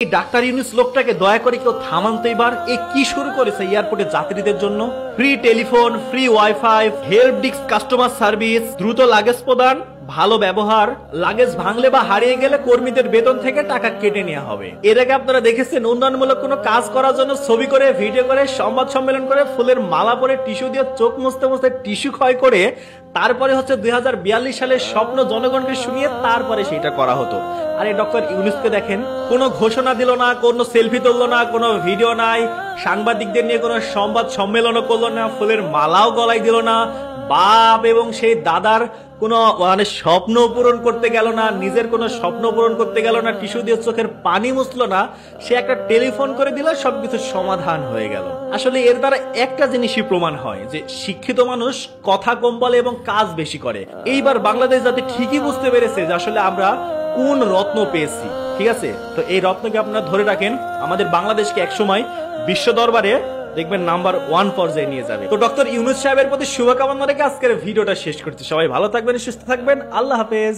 এই ডাক্তার ইউনুস লোকটাকে দয়া করে কেউ থামান তো এবার। এ কি শুরু করেছে এয়ারপোর্টে যাত্রীদের জন্য? Free telephone, free wifi, help desk customer service, দ্রুত লাগেজ প্রদান, ভালো ব্যবহার, লাগেজ ভাঙলে বা হারিয়ে গেলে কর্মীদের বেতন থেকে টাকা কেটে নেওয়া হবে। এর আগে আপনারা দেখেছেন উন্নয়নমূলক কোনো কাজ করার জন্য ছবি করে, ভিডিও করে, সংবাদ সম্মেলন করে, ফুলের মালা পরে, টিস্যু দিয়ে চোখ মুছতে মুছতে টিস্যু ক্ষয় করে তারপরে হচ্ছে 2042 সালের স্বপ্ন জনগণকে শুনিয়ে তারপরে সেটা করা হতো। আর এই ডক্টর ইউনুসকে দেখেন, কোনো ঘোষণা দিল না, কোনো সেলফি তুললো না, কোনো ভিডিও নাই, সাংবাদিকদের নিয়ে কোনো সংবাদ সম্মেলনও করলো না, ফুলের মালাও গলায় দিল না, বাপ এবং সেই দাদার কোনো স্বপ্ন পূরণ করতে গেল না, নিজের কোনো স্বপ্ন পূরণ করতে গেল না, টিস্যু দিয়ে চোখের পানি মুছলো না, সে একটা টেলিফোন করে দিল, সবকিছু সমাধান হয়ে গেল। আসলে এর দ্বারা একটা জিনিসই প্রমাণ হয় যে শিক্ষিত মানুষ কথা কম বলে এবং কাজ বেশি করে। এইবার বাংলাদেশ জাতি ঠিকই বুঝতে পেরেছে যে আসলে আমরা কোন রত্ন পেয়েছি। ঠিক আছে, তো এই রত্নকে আপনারা ধরে রাখেন, আমাদের বাংলাদেশকে একসময় বিশ্ব দরবারে দেখবেন নাম্বার 1 পর্যায়ে নিয়ে যাবে। তো ডক্টর ইউনুস সাহেবের প্রতি শুভকামনা রেখে আজকের ভিডিওটা শেষ করছি। সবাই ভালো থাকবেন, সুস্থ থাকবেন, আল্লাহ হাফেজ।